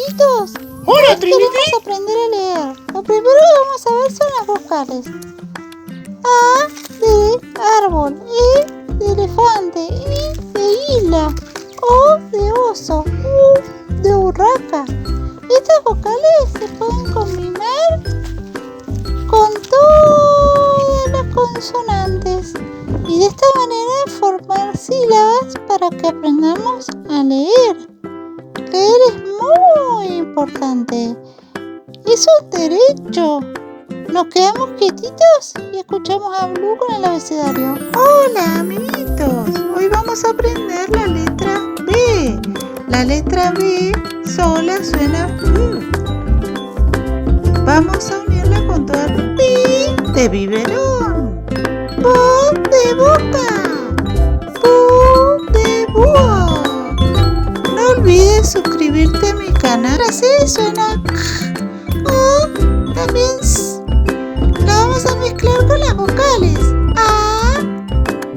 amiguitos. Hola, Hoy Trinity. queremos aprender a leer. Lo primero que vamos a ver son las vocales. A de árbol, E de elefante, I de isla, O de oso, U de urraca. Estas vocales se pueden combinar con todas las consonantes y de esta manera formar sílabas para que aprendamos a leer. Leer es muy importante. Es un derecho. Nos quedamos quietitos y escuchamos a Blue con el abecedario. Hola, amiguitos. Hoy vamos a aprender la letra B. La letra B sola suena Vamos a unirla con toda B de biberón, B de boca, B de búho. No olvides suscribirte a mi canal. Así suena O, también la vamos a mezclar con las vocales A,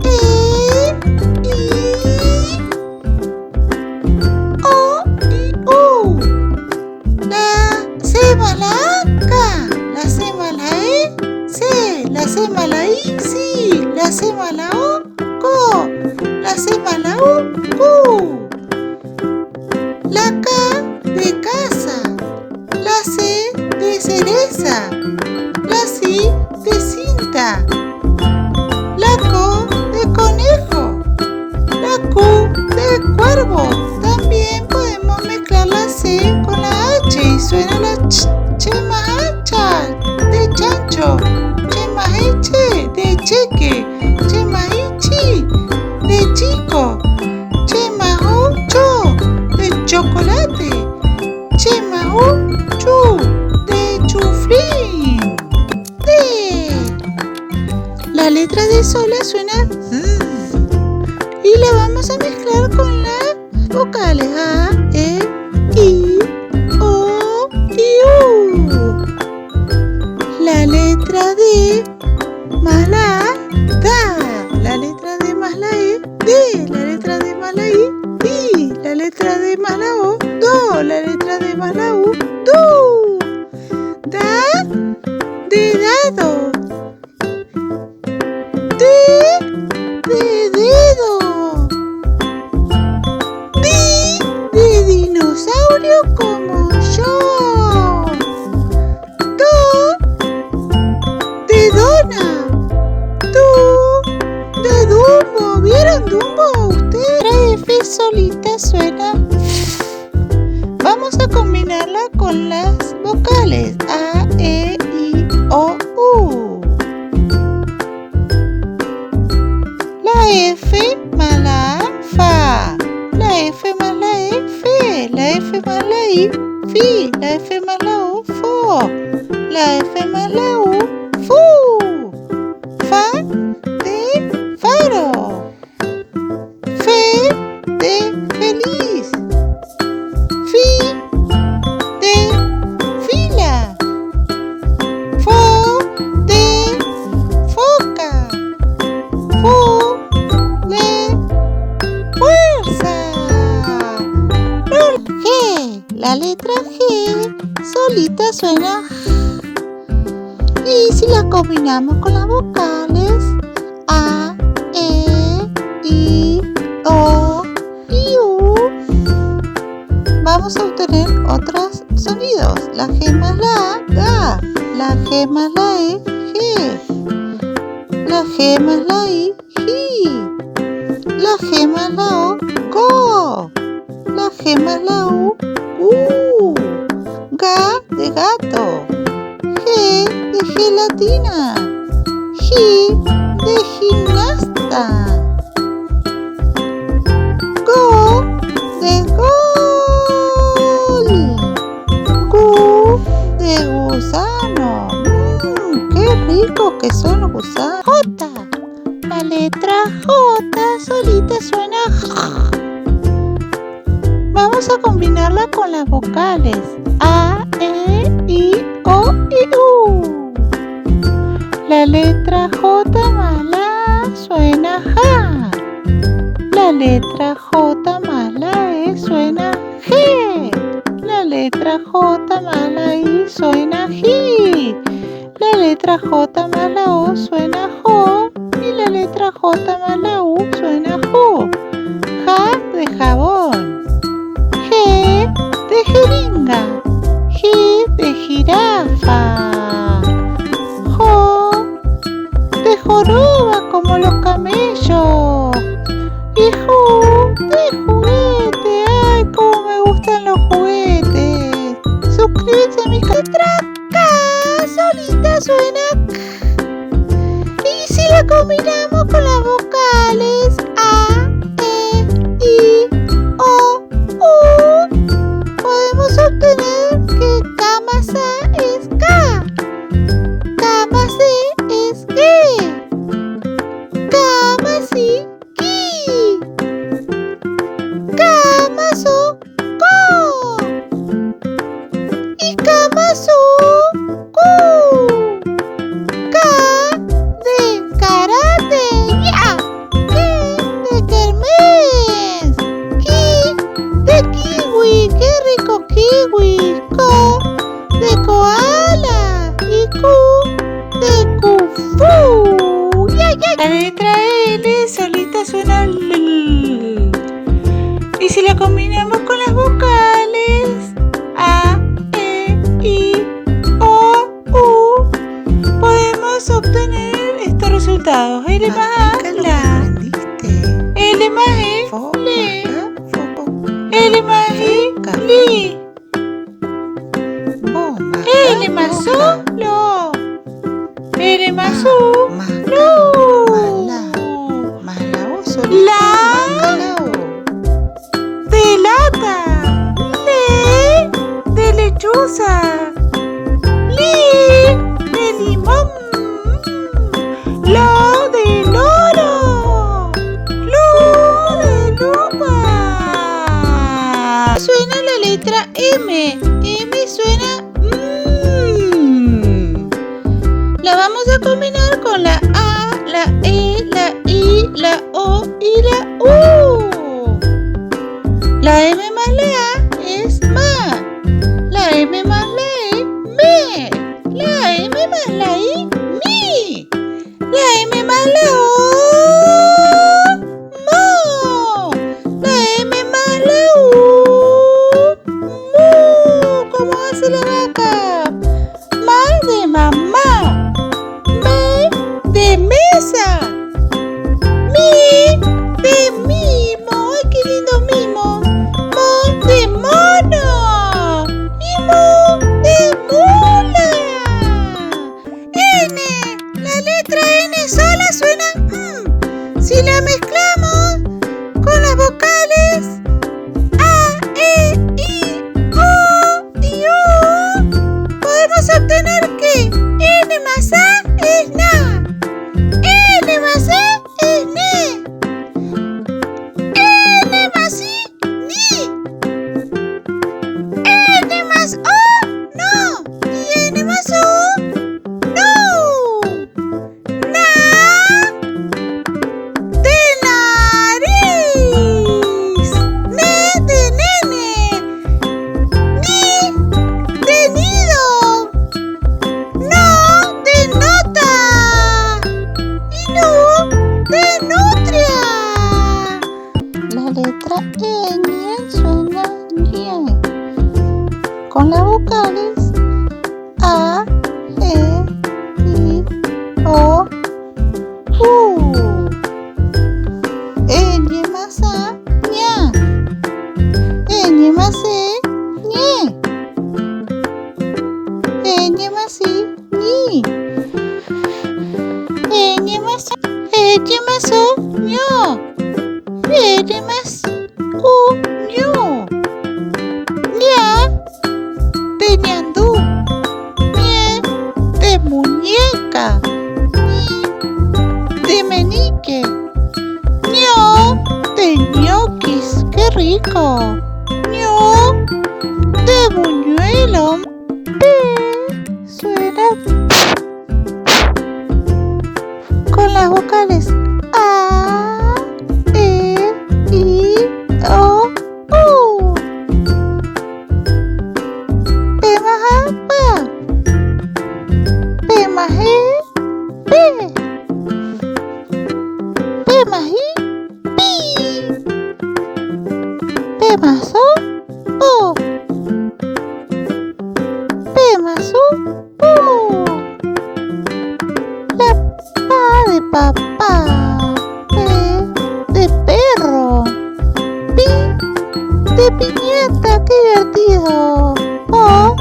E, I, O y U. La C más la A, K. La C más la E, C. La C más la I, Si. La C más la O, Co. La C más la U, Cu. La K de casa. La C de cereza. La C de cinta. La C de conejo. La Q de cuervo. También podemos mezclar la C con la H y suena la Ch más H de chancho, Ch más H de cheque, Ch más Ichi de chico, Ch más Cho de chocolate, Ch más Chu de chuflín. La letra D sola suena y la vamos a mezclar con las vocales A, E, I, O y U. La letra D más la A, da. La letra D más la E, D. La letra D más la I, Di. La letra D más la O, Do. La letra D más la U, Du. Da de dado. De dedo. Di de dinosaurio como yo. Do de dona. Du de Dumbo. ¿Vieron Dumbo ustedes? La F solita suena. Vamos a combinarla con las vocales A, E, I, O, U. La F más la A, Fa. La F más la E, Fe. La F más la I, Fi. La F más la O, Fo. La F más la U, Fu. Fa de faro. Fe de feliz. Fi de fila. Fo de foca. Fu de fuerza. G. La letra G solita suena. Y si la combinamos con las vocales A, E, I, O y U, vamos a obtener otros sonidos. La G más la A, Ga. La G más la E, Ge. La G más la I, Ji. La G más la O, Go. La G más la U, Ga de gato. G de gelatina. Gi de gimnasta. Go de gol. Gu de gusano. ¡Qué rico que son los gusanos! J. La letra J solita suena. Vamos a combinarla con las vocales A, E, I, O y U. La letra J más la A suena ja. La letra J más la E suena G. La letra J más la I suena ji. La letra J más la O suena jo. Y la letra J más la U suena ju. Ja de jabón. G de jeringa. Ji de jirafa. Jo de joroba como los camellos. Y ju de juguete. Ay, cómo me gustan los juguetes. Suscríbete a mi canal. Solita suena K. Y si la combinamos con las vocales A, E, I, O, U, podemos obtener que K más A es K. K más E es G. K más I, Ki. K más O, Ko. Y K más U, Ku. K de karate, ya. K de kermés. Ki de kiwi, qué rico kiwi. Ko de koala. Y Ku de kufu. Ya, ya. La letra L solita suena L. Y si la combinamos con las vocales A, E, I, O, U, podemos obtener estos resultados. L más A, la. L más E, le. L más I, li. L más O, lo. L más U, lu. La de lata. Le de lechuza. Li de limón. Lo de loro. Lu de lupa. Suena la letra M. M suena La vamos a combinar con la A, la E, la I, la O y la U. La M más la A es ma. La M más la E, me. La M más la I, mi. La M más la O, mo. La M más la U, mu. ¿Cómo hace la vaca? Ma de mamá. Me de mesa. Mi de mimo. ¡Ay, qué lindo mimo! Mo de mono. Y mu de mula. N. La letra N sola suena Si la mezclamos con las vocales A, E, I, O y U, podemos obtener que N más A es na. N más A es ne. N más I, ni. N más O, no. Y N más U, no. Na de nariz. Ne de nene. Ni de nido. No de nota. Y nu de nutria. La letra ñ suena ñe. Con las vocales A, E, I, O, U. Ñ más A, ña. Ñ más E, ñe. Ñ más I, ñi. Ñ más O, ño. Ñ más U, ñu. Ña de ñandú. Ñe de muñeca. Ñi de menique. Ño de ñoquis. ¡Qué rico! Ño de buñuelo. Suena con las vocales A, E, I, O, U. divertido. O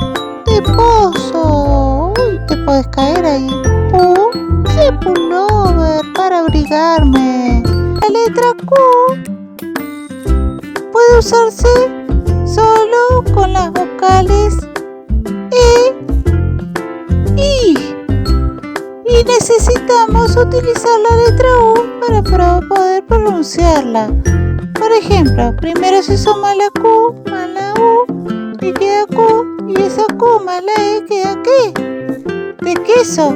de pozo. Uy, te puedes caer ahí. Pu de pullover para abrigarme. La letra Q puede usarse solo con las vocales E, I. Y necesitamos utilizar la letra U para poder pronunciarla. Por ejemplo, primero se suma la Q más la U y queda Q, y esa Q más la E queda ¿qué? De queso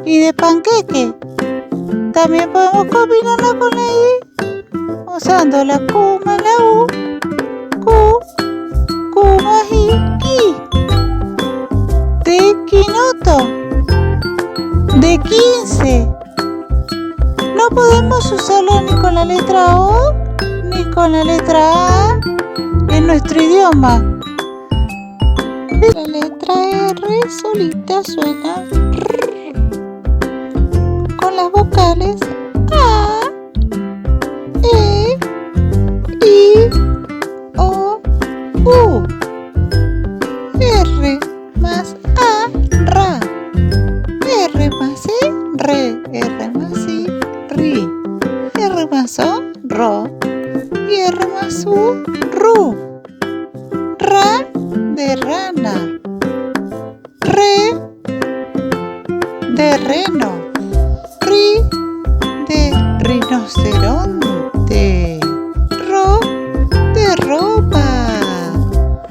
y de panqueque. También podemos combinarla con la I usando la Q más la U, Q más I, qui. De quinoto, de 15. No podemos usarlo ni con la letra O ni con la letra A en nuestro idioma. La letra R solita suena R. Con las vocales A, E, I, O, U. R más A, ra. R más E, re. R más I, ri. R más O, ro. Y R más U, ru. Ra de rana. Re de reno. Ri de rinoceronte. Ro de ropa.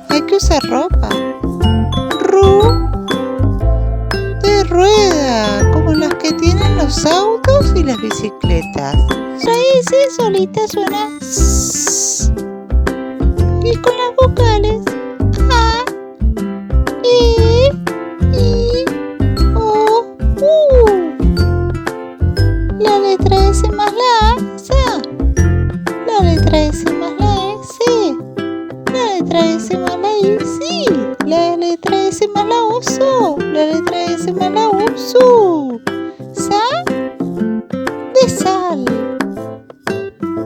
Hay que usar ropa. Ru de rueda, como las que tienen los autos y las bicicletas. La S solita suena S. Y con las vocales A, E, I, O, U. La letra S más la A, sa. La letra S más la E, se. La letra S más la I, si. La letra S más la U, so. La letra S más la U, su. Sa de sal.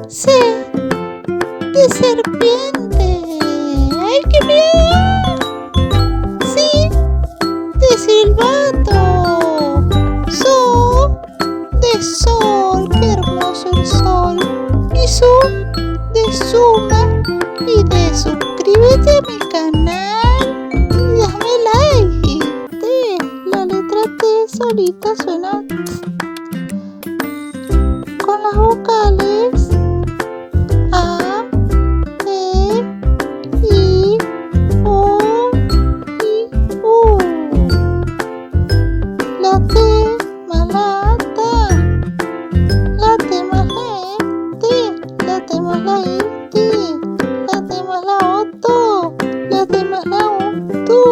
C de serpiente. ¡Ay, qué miedo! Sí de silbato. So de sol. ¡Qué hermoso el sol! Y su de suma y de suscríbete a mi canal y dame like. T, la letra T solita suena T. Con las vocales A, E, I, O, I, U. La T más la A, ta. La T más la E, T. La T más la I, ti. La T más la O, to. La T más la U, tu.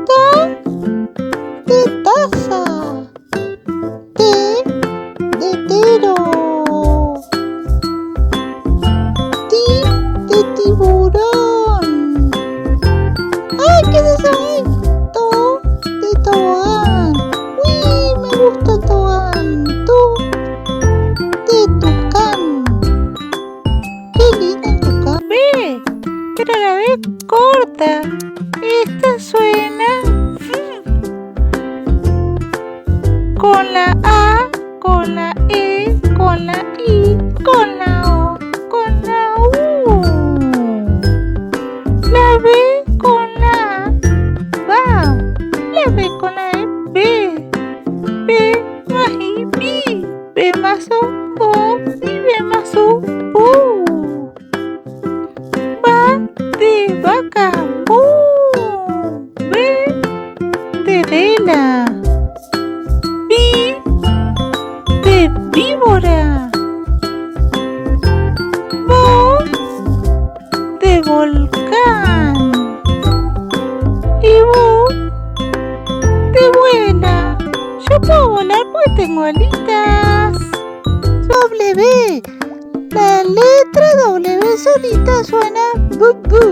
Ta de taza. T de tero. Ti de tiburón. ¡Ay, qué es eso ahí! To de tobogán. ¡Uy, me gusta el tobogán! Tu de tucán. ¡Qué lindo el tucán! ¡Ve! Pero la B corta. Esta suena con la A, con la E, con la I, con la O, con la U. La B con la A, va. La B con la E, B. B más I, bi. B más O, bo. Y B más U, bu. Va de vaca, bu. B de vela. De víbora. Vo de volcán. Y bu de vuela. Yo puedo volar porque tengo alitas. W. La letra W solita suena bu bu.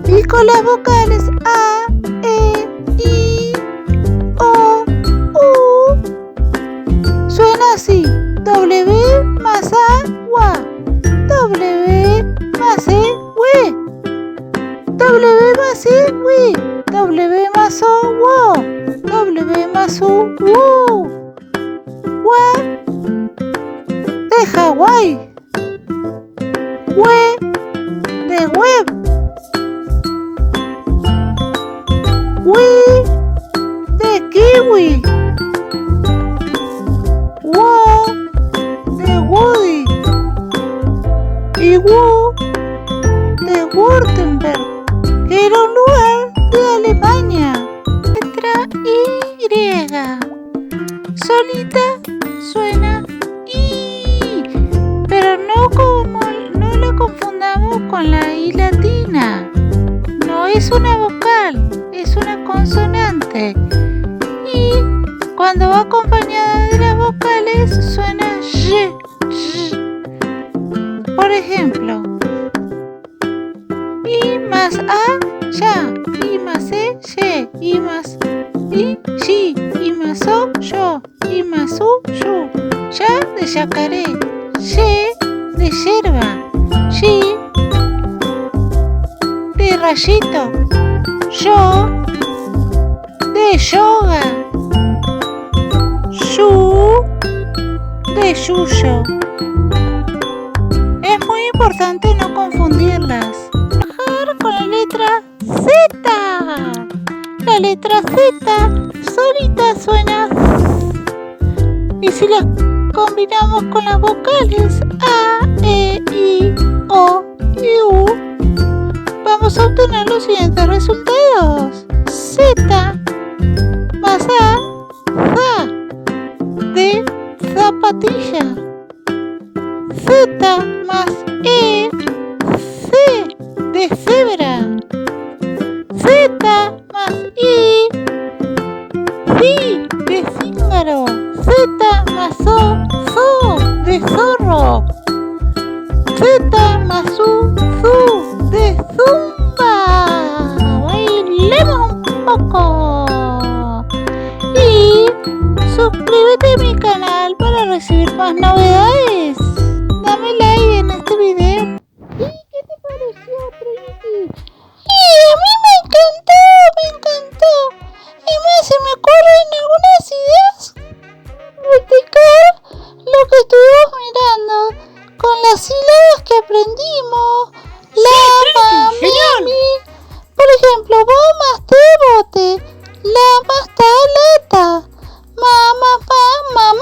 Y con las vocales A, E, I, O, U. Suena así. W más A, wa. W más E, we. más I, wi. W más O, wo. W más U, wu. Wa de Hawái. We de web. Wi de kiwi. Wo de Woody. Y Wu de Württemberg, que era un lugar de Alemania. Letra Y. Solita suena I, pero no la confundamos con la I latina. No es una vocal, es una consonante. Y cuando va acompañada de las vocales suena Y. Por ejemplo, I más A, ya. I más E, ye. I más I, yi. I más O, yo. I más U, yu. Ya de yacaré. Ye de yerba. Yi de rayito. Yo de yoga. Yu de yuyo. Es muy importante no confundirlas. Trabajar con la letra Z. La letra Z solita suena S. Y si las combinamos con las vocales A, E, I, O y U, vamos a obtener los siguientes resultados. Z más A, za, de zapatilla. Z más E, C, de cebra. Z más I, ci, de cíngaro. Z más O, zo, de zorro. Z más U, zu, de zumba. Bailemos un poco. Y suscríbete a mi canal para recibir más novedades. Dame like en este video. ¿Y qué te pareció, Trinity? Y a mí me encantó, me encantó. Es más, se me ocurren algunas ideas practicar lo que estuvimos mirando con las sílabas que aprendimos. La, ma, mi. Por ejemplo, bo más te, bote. La más ta, lata. Ma, ma, pa, mamá.